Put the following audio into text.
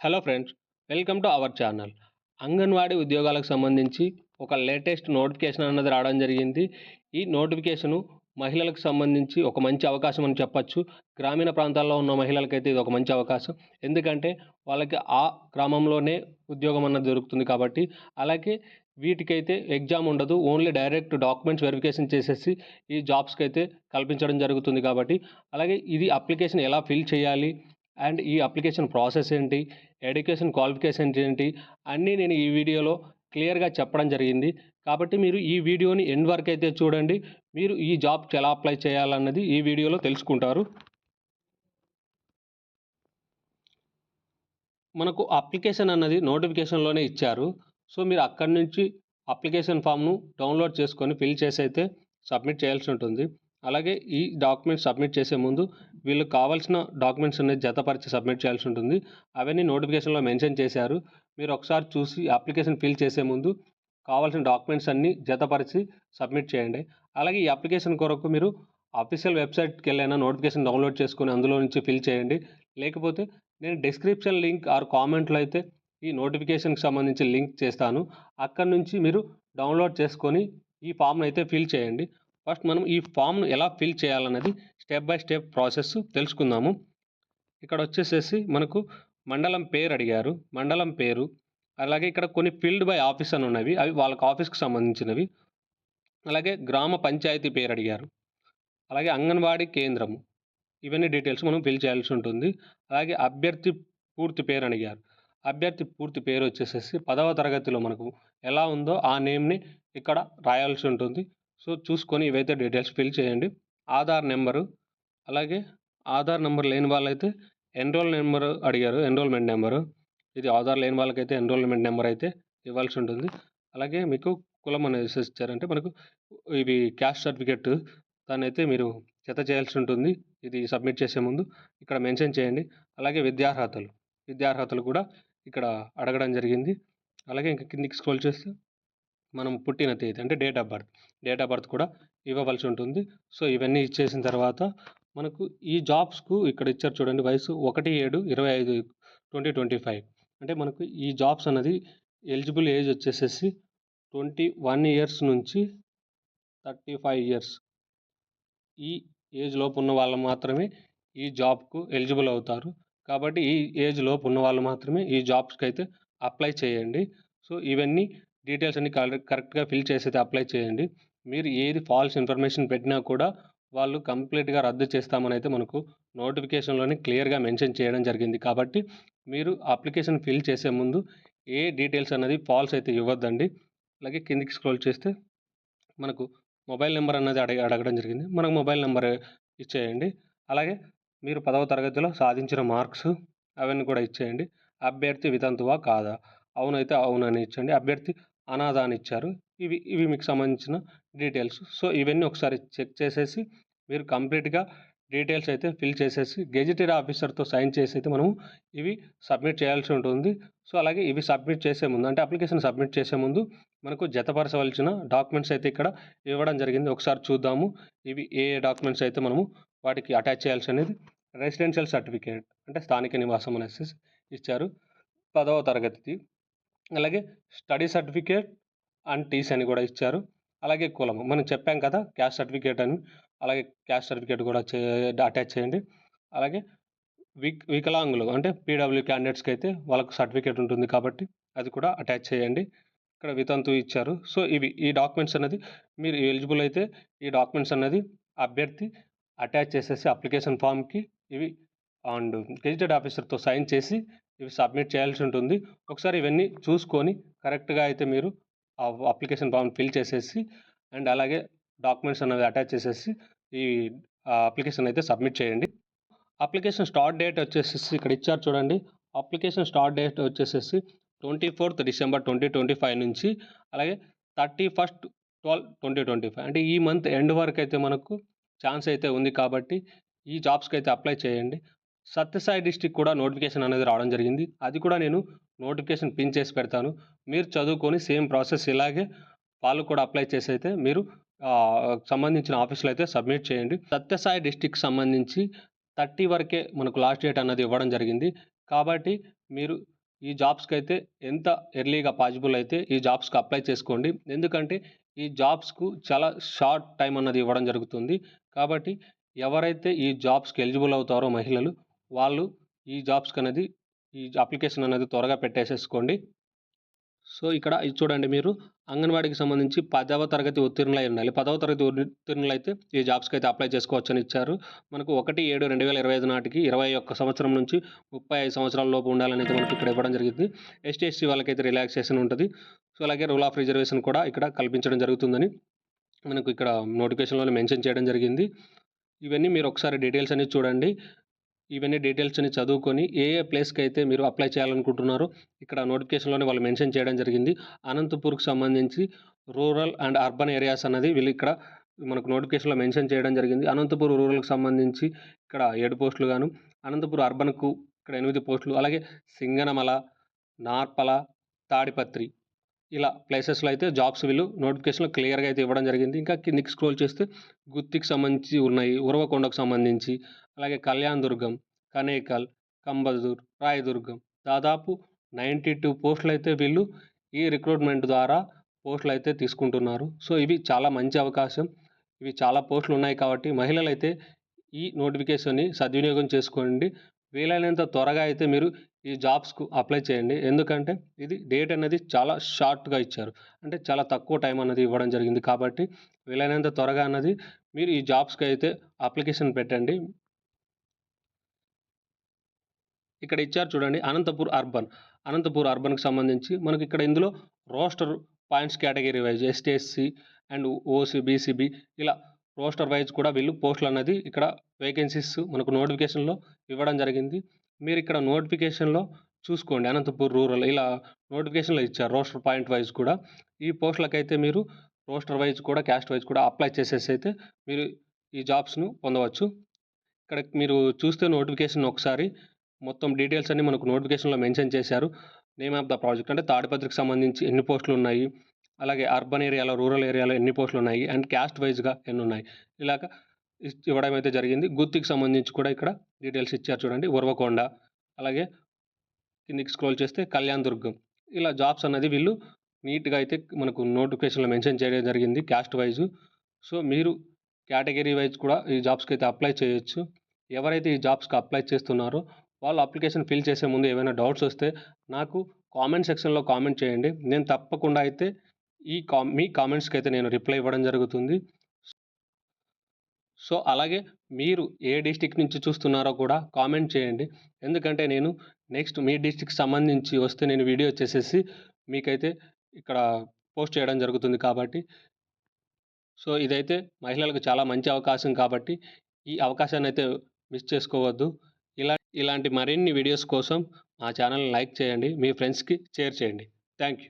Hello friends, welcome to our channel. Anganwadi ఉద్యోగాలకు సంబంధించి ఒక లేటెస్ట్ నోటిఫికేషన్ అన్నది రావడం జరిగింది. ఈ నోటిఫికేషను మహిళలకు సంబంధించి ఒక మంచి అవకాశం అని చెప్పచ్చు. గ్రామీణ ప్రాంతాల్లో ఉన్న మహిళలకైతే ఇది ఒక మంచి అవకాశం. ఎందుకంటే వాళ్ళకి ఆ గ్రామంలోనే ఉద్యోగం అన్నది దొరుకుతుంది కాబట్టి. అలాగే వీటికైతే ఎగ్జామ్ ఉండదు. ఓన్లీ డైరెక్ట్ డాక్యుమెంట్స్ వెరిఫికేషన్ చేసేసి ఈ జాబ్స్‌కైతే కల్పించడం జరుగుతుంది కాబట్టి. అలాగే ఇది అప్లికేషన్ ఎలా ఫిల్ చేయాలి? అండ్ ఈ అప్లికేషన్ ప్రాసెస్ ఏంటి? ఎడ్యుకేషన్ క్వాలిఫికేషన్స్ ఏంటి? అన్నీ నేను ఈ వీడియోలో క్లియర్‌గా చెప్పడం జరిగింది. కాబట్టి మీరు ఈ వీడియోని ఎండ్ వరకు అయితే చూడండి. మీరు ఈ జాబ్‌కి ఎలా అప్లై చేయాలన్నది ఈ వీడియోలో తెలుసుకుంటారు. మనకు అప్లికేషన్ అన్నది నోటిఫికేషన్‌లోనే ఇచ్చారు. సో, మీరు అక్కడి నుంచి అప్లికేషన్ ఫామ్‌ను డౌన్‌లోడ్ చేసుకొని ఫిల్ చేసైతే సబ్మిట్ చేయాల్సి ఉంటుంది. అలాగే ఈ డాక్యుమెంట్స్ సబ్మిట్ చేసే ముందు వీళ్ళకి కావాల్సిన డాక్యుమెంట్స్ అనేది జతపరిచి సబ్మిట్ చేయాల్సి ఉంటుంది. అవన్నీ నోటిఫికేషన్‌లో మెన్షన్ చేశారు. మీరు ఒకసారి చూసి అప్లికేషన్ ఫిల్ చేసే ముందు కావాల్సిన డాక్యుమెంట్స్ అన్నీ జతపరిచి సబ్మిట్ చేయండి. అలాగే ఈ అప్లికేషన్ కొరకు మీరు ఆఫీషియల్ వెబ్‌సైట్‌కెళ్ళైనా నోటిఫికేషన్ డౌన్‌లోడ్ చేసుకొని అందులో నుంచి ఫిల్ చేయండి. లేకపోతే నేను డిస్క్రిప్షన్ లింక్ ఆర్ కామెంట్‌లో అయితే ఈ నోటిఫికేషన్‌కి సంబంధించి లింక్ చేస్తాను. అక్కడి నుంచి మీరు డౌన్‌లోడ్ చేసుకొని ఈ ఫామ్‌ని అయితే ఫిల్ చేయండి. ఫస్ట్ మనం ఈ ఫామ్‌ను ఎలా ఫిల్ చేయాలన్నది స్టెప్ బై స్టెప్ ప్రాసెస్ తెలుసుకుందాము. ఇక్కడ వచ్చేసేసి మనకు మండలం పేరు అడిగారు. మండలం పేరు, అలాగే ఇక్కడ కొన్ని ఫీల్డ్ బై ఆఫీస్ అని ఉన్నవి. అవి వాళ్ళకి ఆఫీస్‌కి సంబంధించినవి. అలాగే గ్రామ పంచాయతీ పేరు అడిగారు. అలాగే అంగన్వాడీ కేంద్రము. ఇవన్నీ డీటెయిల్స్ మనం ఫిల్ చేయాల్సి ఉంటుంది. అలాగే అభ్యర్థి పూర్తి పేరు అడిగారు. అభ్యర్థి పూర్తి పేరు వచ్చేసేసి 10వ తరగతిలో మనకు ఎలా ఉందో ఆ నేమ్‌ని ఇక్కడ రాయాల్సి ఉంటుంది. సో, చూసుకొని ఇవైతే డీటెయిల్స్ ఫిల్ చేయండి. ఆధార్ నెంబరు, అలాగే ఆధార్ నెంబర్ లేని వాళ్ళైతే ఎన్రోల్‌మెంట్ నెంబరు. ఇది ఆధార్ లేని వాళ్ళకైతే ఎన్రోల్‌మెంట్ నెంబర్ అయితే ఇవ్వాల్సి ఉంటుంది. అలాగే మీకు కులం అనేది ఇచ్చారంటే మనకు ఇవి క్యాస్ట్ సర్టిఫికేట్ దాన్నైతే మీరు జత చేయాల్సి ఉంటుంది. ఇది సబ్మిట్ చేసే ముందు ఇక్కడ మెన్షన్ చేయండి. అలాగే విద్యార్హతలు కూడా ఇక్కడ అడగడం జరిగింది. అలాగే ఇంక కిందికి స్క్రోల్ చేస్తే మనం పుట్టిన తేదీ అంటే డేట్ ఆఫ్ బర్త్ కూడా ఇవ్వవలసి ఉంటుంది. సో, ఇవన్నీ ఇచ్చేసిన తర్వాత మనకు ఈ జాబ్స్‌కు ఇక్కడ ఇచ్చారు చూడండి, వయసు 1/7/25 అంటే మనకు ఈ జాబ్స్ అన్నది ఎలిజిబుల్ ఏజ్ వచ్చేసేసి 21 ఇయర్స్ నుంచి 35 ఇయర్స్. ఈ ఏజ్ లోపు ఉన్న వాళ్ళు మాత్రమే ఈ జాబ్‌కు ఎలిజిబుల్ అవుతారు. కాబట్టి ఈ ఏజ్ లోపు ఉన్న వాళ్ళు మాత్రమే ఈ జాబ్స్‌కైతే అప్లై చేయండి. సో, ఇవన్నీ డీటెయిల్స్ అన్నీ కరెక్ట్‌గా ఫిల్ చేసైతే అప్లై చేయండి. మీరు ఏది ఫాల్స్ ఇన్ఫర్మేషన్ పెట్టినా కూడా వాళ్ళు కంప్లీట్‌గా రద్దు చేస్తామనైతే మనకు నోటిఫికేషన్‌లోనే క్లియర్‌గా మెన్షన్ చేయడం జరిగింది. కాబట్టి మీరు అప్లికేషన్ ఫిల్ చేసే ముందు ఏ డీటెయిల్స్ అన్నది ఫాల్స్ అయితే ఇవ్వద్దండి. అలాగే కిందికి స్క్రోల్ చేస్తే మనకు మొబైల్ నంబర్ అన్నది అడగడం జరిగింది. మనకు మొబైల్ నంబర్ ఇచ్చేయండి. అలాగే మీరు 10వ తరగతిలో సాధించిన మార్క్స్ అవన్నీ కూడా ఇచ్చేయండి. అభ్యర్థి వితంతువా కాదా? అవునైతే అవునని ఇచ్చండి. అభ్యర్థి అనాథ అని ఇచ్చారు. ఇవి మీకు సంబంధించిన డీటెయిల్స్. సో, ఇవన్నీ ఒకసారి చెక్ చేసేసి మీరు కంప్లీట్‌గా డీటెయిల్స్ అయితే ఫిల్ చేసేసి గెజిటెడ్ ఆఫీసర్‌తో సైన్ చేసైతే మనము ఇవి సబ్మిట్ చేయాల్సి ఉంటుంది. సో, అలాగే ఇవి సబ్మిట్ చేసే ముందు అంటే అప్లికేషన్ సబ్మిట్ చేసే ముందు మనకు జతపరచవలసిన డాక్యుమెంట్స్ అయితే ఇక్కడ ఇవ్వడం జరిగింది. ఒకసారి చూద్దాము. ఇవి ఏ డాక్యుమెంట్స్ అయితే మనము వాటికి అటాచ్ చేయాల్సి అనేది రెసిడెన్షియల్ సర్టిఫికేట్ అంటే స్థానిక నివాసం అనేసి ఇచ్చారు. 10వ తరగతిది. అలాగే స్టడీ సర్టిఫికేట్ అండ్ టీసీ అని కూడా ఇచ్చారు. అలాగే కులము. మనం చెప్పాం కదా! క్యాస్ట్ సర్టిఫికేట్ అని. అలాగే క్యాస్ట్ సర్టిఫికేట్ కూడా అటాచ్ చేయండి. అలాగే వికలాంగులు అంటే పీడబ్ల్యూ క్యాండిడేట్స్‌కైతే వాళ్ళకి సర్టిఫికేట్ ఉంటుంది కాబట్టి అది కూడా అటాచ్ చేయండి. ఇక్కడ వితంతు ఇచ్చారు. సో, ఈ డాక్యుమెంట్స్ అనేది మీరు ఎలిజిబుల్ అయితే ఈ డాక్యుమెంట్స్ అనేది అభ్యర్థి అటాచ్ చేసేసి అప్లికేషన్ ఫార్మ్‌కి ఇవి అండ్ గెజిటెడ్ ఆఫీసర్‌తో సైన్ చేసి ఇవి సబ్మిట్ చేయాల్సి ఉంటుంది. ఒకసారి ఇవన్నీ చూసుకొని కరెక్ట్‌గా అయితే మీరు ఆ అప్లికేషన్ ఫార్మ్ ఫిల్ చేసేసి అండ్ అలాగే డాక్యుమెంట్స్ అనేవి అటాచ్ చేసేసి ఈ అప్లికేషన్ అయితే సబ్మిట్ చేయండి. అప్లికేషన్ స్టార్ట్ డేట్ వచ్చేసేసి ఇక్కడ ఇచ్చారు చూడండి. అప్లికేషన్ స్టార్ట్ డేట్ వచ్చేసేసి 24థ్ డిసెంబర్ 2025 నుంచి అలాగే 31/12/2025 అంటే ఈ మంత్ ఎండ్ వరకైతే మనకు ఛాన్స్ అయితే ఉంది కాబట్టి ఈ జాబ్స్‌కైతే అప్లై చేయండి. సత్యసాయి డిస్ట్రిక్ట్ కూడా నోటిఫికేషన్ అనేది రావడం జరిగింది. అది కూడా నేను నోటిఫికేషన్ పిన్ చేసి పెడతాను. మీరు చదువుకొని సేమ్ ప్రాసెస్ ఇలాగే వాళ్ళు కూడా అప్లై చేసైతే మీరు సంబంధించిన ఆఫీస్‌లో అయితే సబ్మిట్ చేయండి. సత్యసాయి డిస్ట్రిక్ట్‌కి సంబంధించి 30 వరకే మనకు లాస్ట్ డేట్ అన్నది ఇవ్వడం జరిగింది. కాబట్టి మీరు ఈ జాబ్స్‌కైతే ఎంత ఎర్లీగా పాజిబుల్ అయితే ఈ జాబ్స్‌కి అప్లై చేసుకోండి. ఎందుకంటే ఈ జాబ్స్‌కు చాలా షార్ట్ టైమ్ అన్నది ఇవ్వడం జరుగుతుంది. కాబట్టి ఎవరైతే ఈ జాబ్స్‌కి ఎలిజిబుల్ అవుతారో మహిళలు, వాళ్ళు ఈ జాబ్స్‌కనేది ఈ అప్లికేషన్ అనేది త్వరగా పెట్టేసేసుకోండి. సో, ఇక్కడ ఇది చూడండి మీరు అంగన్వాడీకి సంబంధించి 10వ తరగతి ఉత్తీర్ణులై ఉండాలి. 10వ తరగతి ఉత్తీర్ణులైతే ఈ జాబ్స్‌కైతే అప్లై చేసుకోవచ్చని ఇచ్చారు. మనకు 1/7/2025 నాటికి 21 సంవత్సరం నుంచి 35 సంవత్సరాల లోపు ఉండాలనైతే మనకి ఇక్కడ ఇవ్వడం జరిగింది. ఎస్టీ, ఎస్సీ వాళ్ళకైతే రిలాక్సేషన్ ఉంటది. సో, అలాగే రూల్ ఆఫ్ రిజర్వేషన్ కూడా ఇక్కడ కల్పించడం జరుగుతుందని మనకు ఇక్కడ నోటిఫికేషన్‌లోనే మెన్షన్ చేయడం జరిగింది. ఇవన్నీ మీరు ఒకసారి డీటెయిల్స్ అనేది చూడండి. ఇవన్నీ డీటెయిల్స్‌ని చదువుకొని ఏ ప్లేస్‌కైతే మీరు అప్లై చేయాలనుకుంటున్నారో ఇక్కడ నోటిఫికేషన్‌లోనే వాళ్ళు మెన్షన్ చేయడం జరిగింది. అనంతపూర్‌కి సంబంధించి రూరల్ అండ్ అర్బన్ ఏరియాస్ అన్నది వీళ్ళు ఇక్కడ మనకు నోటిఫికేషన్‌లో మెన్షన్ చేయడం జరిగింది. అనంతపూర్ రూరల్‌కి సంబంధించి ఇక్కడ 7 పోస్టులు గాను, అనంతపూర్ అర్బన్‌కు ఇక్కడ 8 పోస్టులు, అలాగే సింగనమల, నార్పల, తాడిపత్రి ఇలా ప్లేసెస్‌లో అయితే జాబ్స్ వీళ్ళు నోటిఫికేషన్‌లో క్లియర్‌గా అయితే ఇవ్వడం జరిగింది. ఇంకా కిందకి స్క్రోల్ చేస్తే గుత్తికి సంబంధించి ఉన్నాయి. ఉరవకొండకు సంబంధించి, అలాగే కళ్యాణదుర్గం, కనేకల్, కంబదూర్, రాయదుర్గం దాదాపు 92 పోస్టులైతే వీళ్ళు ఈ రిక్రూట్‌మెంట్ ద్వారా పోస్టులైతే తీసుకుంటున్నారు. సో, ఇవి చాలా మంచి అవకాశం. ఇవి చాలా పోస్టులున్నాయి కాబట్టి మహిళలైతే ఈ నోటిఫికేషన్‌ని సద్వినియోగం చేసుకోండి. వీలైనంత త్వరగా అయితే మీరు ఈ జాబ్స్‌కు అప్లై చేయండి. ఎందుకంటే ఇది డేట్ అనేది చాలా షార్ట్‌గా ఇచ్చారు. అంటే చాలా తక్కువ టైం అన్నది ఇవ్వడం జరిగింది. కాబట్టి వీలైనంత త్వరగా అన్నది మీరు ఈ జాబ్స్‌కైతే అప్లికేషన్ పెట్టండి. ఇక్కడ ఇచ్చారు చూడండి అనంతపూర్ అర్బన్. అనంతపూర్ అర్బన్‌కి సంబంధించి మనకి ఇక్కడ ఇందులో roster points category wise ST, SC and OC, BC B ఇలా రోస్టర్ వైస్ కూడా వీళ్ళు పోస్టులన్నది ఇక్కడ వేకెన్సీస్ మనకు నోటిఫికేషన్‌లో ఇవ్వడం జరిగింది. మీరిక్కడ నోటిఫికేషన్‌లో చూసుకోండి అనంతపూర్ రూరల్ ఇలా నోటిఫికేషన్‌లో ఇచ్చారు రోస్టర్ పాయింట్ వైస్ కూడా. ఈ పోస్టులకైతే మీరు రోస్టర్ వైస్ కూడా, క్యాస్ట్ వైస్ కూడా అప్లై చేసేసైతే మీరు ఈ జాబ్స్‌ను పొందవచ్చు. ఇక్కడ మీరు చూస్తే నోటిఫికేషన్ ఒకసారి మొత్తం డీటెయిల్స్ అన్నీ మనకు నోటిఫికేషన్‌లో మెన్షన్ చేశారు. నేమ్ ఆఫ్ ద ప్రాజెక్ట్ అంటే తాడిపత్రికి సంబంధించి ఎన్ని పోస్టులున్నాయి, అలాగే అర్బన్ ఏరియాలో, రూరల్ ఏరియాలో ఎన్ని పోస్టులున్నాయి అండ్ క్యాస్ట్ వైస్‌గా ఎన్నున్నాయి. ఇలాగ ఇవ్వడం అయితే జరిగింది. గుత్తికి సంబంధించి కూడా ఇక్కడ డీటెయిల్స్ ఇచ్చారు చూడండి. ఉరవకొండ, అలాగే కిందికి స్క్రోల్ చేస్తే కళ్యాణదుర్గం. ఇలా జాబ్స్ అన్నది వీళ్ళు నీట్‌గా అయితే మనకు నోటిఫికేషన్‌లో మెన్షన్ చేయడం జరిగింది క్యాస్ట్ వైసు. సో, మీరు కేటగిరీ వైస్ కూడా ఈ జాబ్స్‌కైతే అప్లై చేయొచ్చు. ఎవరైతే ఈ జాబ్స్‌కి అప్లై చేస్తున్నారో వాళ్ళు అప్లికేషన్ ఫిల్ చేసే ముందు ఏవైనా డౌట్స్ వస్తే నాకు కామెంట్ సెక్షన్‌లో కామెంట్ చేయండి. నేను తప్పకుండా అయితే మీ కామెంట్స్‌కైతే నేను రిప్లై ఇవ్వడం జరుగుతుంది. సో, అలాగే మీరు ఏ డిస్ట్రిక్ట్ నుంచి చూస్తున్నారో కూడా కామెంట్ చేయండి. ఎందుకంటే నేను నెక్స్ట్ మీ డిస్ట్రిక్ట్‌కి సంబంధించి వస్తే నేను వీడియో చేసేసి మీకైతే ఇక్కడ పోస్ట్ చేయడం జరుగుతుంది కాబట్టి సో, ఇదైతే మహిళలకు చాలా మంచి అవకాశం కాబట్టి ఈ అవకాశాన్నయితే మిస్ చేసుకోవద్దు. ఇలాంటి మరిన్ని వీడియోస్ కోసం మా ఛానెల్‌ని లైక్ చేయండి. మీ ఫ్రెండ్స్‌కి షేర్ చేయండి. Thank you.